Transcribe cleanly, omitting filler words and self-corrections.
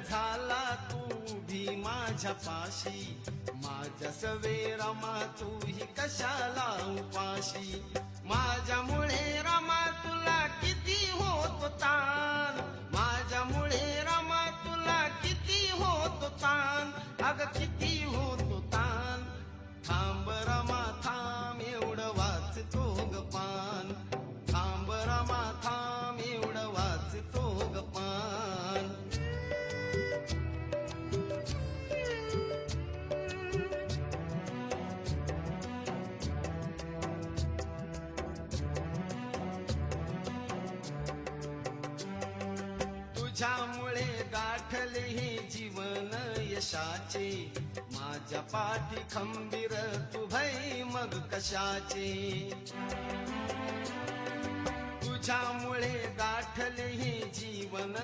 झाला तू उभी माझ्या पाशी, माझ्या सवे रमा तू ही कशाला उपाशी. माझ्यामुळे रमा तुला किती होतो ताण, माझ्यामुळे रमा तुला किती होतो ताण, अग किती होतो ताण. थांब रमा थांब एवढं वाचतो ग पान, थांब रमा थांब एवढं वाचतो ग पान. तुझ्यामुळे गाठले हे जीवन यशाचे, माझ्या पाठी खंबीर तू भई मग कशाचे. तुझ्यामुळे गाठले हे जीवन